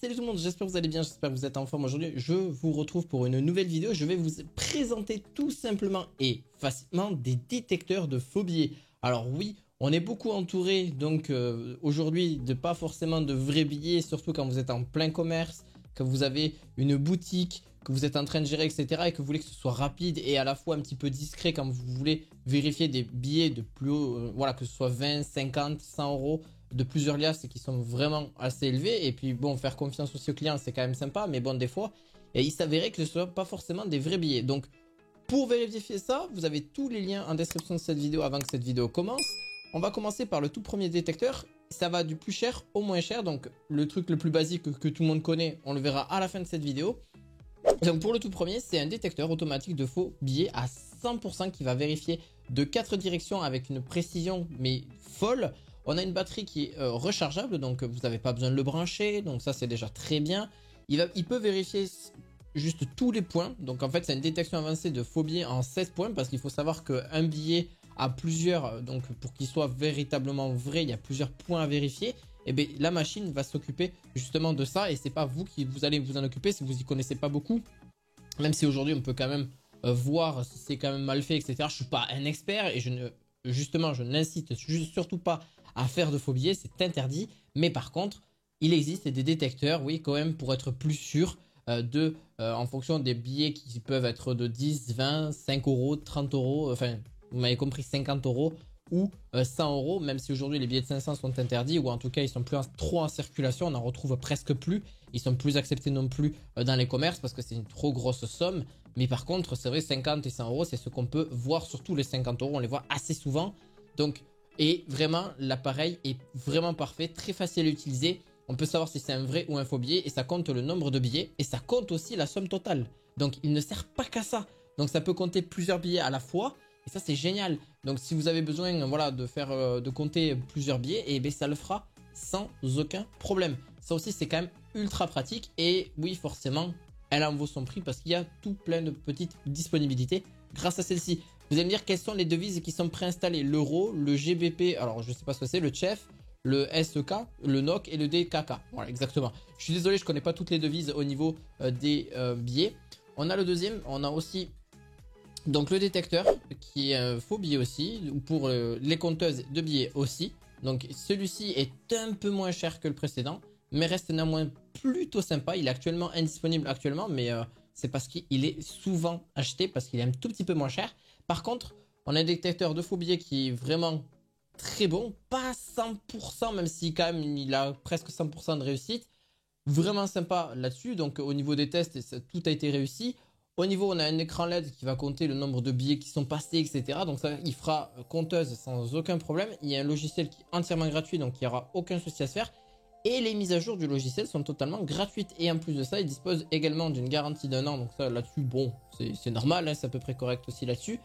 Salut tout le monde, j'espère que vous allez bien, j'espère que vous êtes en forme aujourd'hui. Je vous retrouve pour une nouvelle vidéo. Je vais vous présenter tout simplement et facilement des détecteurs de faux billets. Alors oui, on est beaucoup entouré donc aujourd'hui de pas forcément de vrais billets, surtout quand vous êtes en plein commerce, que vous avez une boutique, que vous êtes en train de gérer, etc. et que vous voulez que ce soit rapide et à la fois un petit peu discret quand vous voulez vérifier des billets de plus haut, voilà, que ce soit 20, 50, 100 euros de plusieurs liasses qui sont vraiment assez élevés. Et puis bon, faire confiance aussi aux clients, c'est quand même sympa, mais bon, des fois, et il s'avérait que ce ne soit pas forcément des vrais billets. Donc, pour vérifier ça, vous avez tous les liens en description de cette vidéo avant que cette vidéo commence. On va commencer par le tout premier détecteur. Ça va du plus cher au moins cher. Donc, le truc le plus basique que tout le monde connaît, on le verra à la fin de cette vidéo. Donc, pour le tout premier, c'est un détecteur automatique de faux billets à 100% qui va vérifier de 4 directions avec une précision mais folle. On a une batterie qui est rechargeable, donc vous n'avez pas besoin de le brancher, donc ça c'est déjà très bien. Il peut vérifier juste tous les points, donc en fait c'est une détection avancée de faux billets en 16 points, parce qu'il faut savoir qu'un billet a plusieurs, donc pour qu'il soit véritablement vrai, il y a plusieurs points à vérifier. Et bien la machine va s'occuper justement de ça, et c'est pas vous qui vous allez vous en occuper si vous n'y connaissez pas beaucoup. Même si aujourd'hui on peut quand même voir si c'est quand même mal fait, etc. Je suis pas un expert et je n'incite surtout pas à faire de faux billets, c'est interdit. Mais par contre, il existe des détecteurs, oui, quand même, pour être plus sûr en fonction des billets qui peuvent être de 10, 20, 5 euros, 30 euros, enfin, vous m'avez compris, 50 euros ou 100 euros, même si aujourd'hui les billets de 500 sont interdits, ou en tout cas ils sont plus trop en circulation, on n'en retrouve presque plus, ils sont plus acceptés non plus dans les commerces parce que c'est une trop grosse somme. Mais par contre, c'est vrai, 50 et 100 euros, c'est ce qu'on peut voir, surtout les 50 euros, on les voit assez souvent. Donc, et vraiment, l'appareil est vraiment parfait, très facile à utiliser. On peut savoir si c'est un vrai ou un faux billet et ça compte le nombre de billets et ça compte aussi la somme totale. Donc, il ne sert pas qu'à ça. Donc, ça peut compter plusieurs billets à la fois et ça, c'est génial. Donc, si vous avez besoin, voilà, de compter plusieurs billets, et bien, ça le fera sans aucun problème. Ça aussi, c'est quand même ultra pratique et oui, forcément, elle en vaut son prix parce qu'il y a tout plein de petites disponibilités grâce à celle-ci. Vous allez me dire quelles sont les devises qui sont préinstallées. L'euro, le GBP, alors je ne sais pas ce que c'est, le CHF, le SEK, le NOK et le DKK. Voilà, exactement. Je suis désolé, je ne connais pas toutes les devises au niveau des billets. On a le deuxième, on a aussi donc le détecteur qui est un faux billet aussi, pour les compteuses de billets aussi. Donc celui-ci est un peu moins cher que le précédent, mais reste néanmoins plutôt sympa. Il est actuellement indisponible mais c'est parce qu'il est souvent acheté, parce qu'il est un tout petit peu moins cher. Par contre, on a un détecteur de faux billets qui est vraiment très bon, pas 100%, même si quand même il a presque 100% de réussite. Vraiment sympa là-dessus, donc au niveau des tests, tout a été réussi. Au niveau, on a un écran LED qui va compter le nombre de billets qui sont passés, etc. Donc ça, il fera compteuse sans aucun problème. Il y a un logiciel qui est entièrement gratuit, donc il n'y aura aucun souci à se faire. Et les mises à jour du logiciel sont totalement gratuites. Et en plus de ça, il dispose également d'une garantie d'1 an. Donc ça, là-dessus, bon, c'est normal, hein, c'est à peu près correct aussi là-dessus.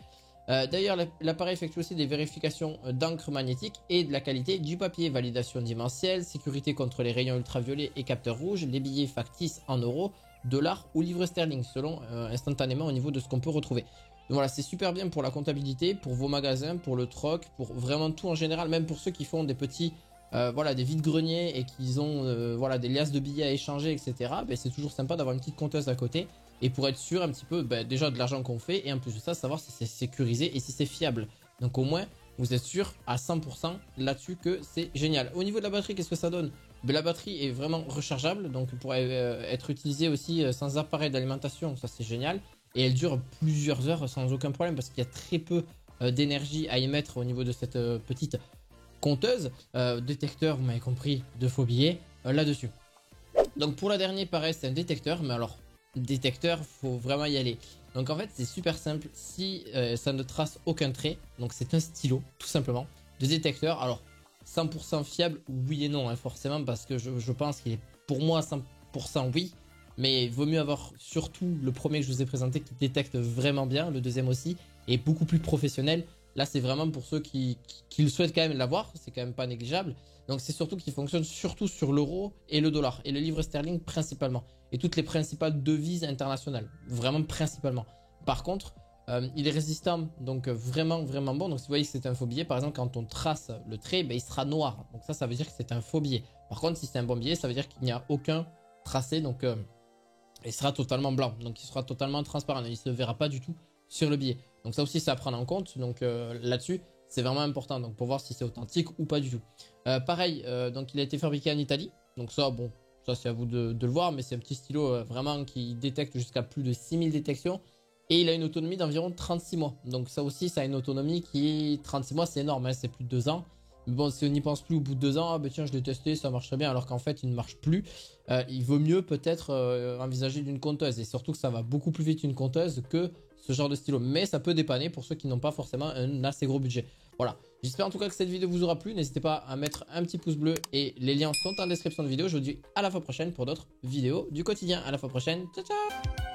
D'ailleurs, l'appareil effectue aussi des vérifications d'encre magnétique et de la qualité du papier, validation dimensielle, sécurité contre les rayons ultraviolets et capteurs rouges, les billets factices en euros, dollars ou livres sterling, selon instantanément au niveau de ce qu'on peut retrouver. Donc voilà, c'est super bien pour la comptabilité, pour vos magasins, pour le troc, pour vraiment tout en général, même pour ceux qui font des petits, voilà, des vides-greniers et qui ont voilà, des liasses de billets à échanger, etc. Ben, c'est toujours sympa d'avoir une petite compteuse à côté. Et pour être sûr un petit peu déjà de l'argent qu'on fait et en plus de ça, savoir si c'est sécurisé et si c'est fiable. Donc au moins, vous êtes sûr à 100% là-dessus que c'est génial. Au niveau de la batterie, qu'est-ce que ça donne? La batterie est vraiment rechargeable, donc pourrait être utilisée aussi sans appareil d'alimentation, ça c'est génial. Et elle dure plusieurs heures sans aucun problème parce qu'il y a très peu d'énergie à émettre au niveau de cette petite compteuse. Détecteur, vous m'avez compris, de faux billets là-dessus. Donc pour la dernière, pareil, c'est un détecteur, mais alors détecteur, faut vraiment y aller. Donc en fait, c'est super simple. Si ça ne trace aucun trait, donc c'est un stylo, tout simplement, de détecteur. Alors 100% fiable, oui et non, hein, forcément, parce que je pense qu'il est pour moi 100% oui. Mais il vaut mieux avoir surtout le premier que je vous ai présenté qui détecte vraiment bien, le deuxième aussi, est beaucoup plus professionnel. Là, c'est vraiment pour ceux qui le souhaitent quand même l'avoir, c'est quand même pas négligeable. Donc c'est surtout qu'il fonctionne surtout sur l'euro et le dollar, et le livre sterling principalement, et toutes les principales devises internationales, vraiment principalement. Par contre, il est résistant, donc vraiment bon. Donc si vous voyez que c'est un faux billet, par exemple, quand on trace le trait, ben, il sera noir. Donc ça veut dire que c'est un faux billet. Par contre, si c'est un bon billet, ça veut dire qu'il n'y a aucun tracé, donc il sera totalement blanc, donc il sera totalement transparent, il ne se verra pas du tout sur le billet. Donc ça aussi c'est à prendre en compte, donc là-dessus c'est vraiment important, donc pour voir si c'est authentique ou pas du tout. Pareil, donc il a été fabriqué en Italie, donc ça bon, ça c'est à vous de le voir, mais c'est un petit stylo vraiment qui détecte jusqu'à plus de 6000 détections. Et il a une autonomie d'environ 36 mois. Donc ça aussi, ça a une autonomie qui... 36 mois, c'est énorme, hein, c'est plus de 2 ans. Mais bon, si on n'y pense plus au bout de 2 ans, ah bah tiens, je l'ai testé, ça marche très bien, alors qu'en fait, il ne marche plus. Il vaut mieux peut-être envisager d'une conteuse. Et surtout que ça va beaucoup plus vite une conteuse que ce genre de stylo. Mais ça peut dépanner pour ceux qui n'ont pas forcément un assez gros budget. Voilà. J'espère en tout cas que cette vidéo vous aura plu. N'hésitez pas à mettre un petit pouce bleu et les liens sont en description de vidéo. Je vous dis à la fois prochaine pour d'autres vidéos du quotidien. À la fois prochaine. Ciao, ciao!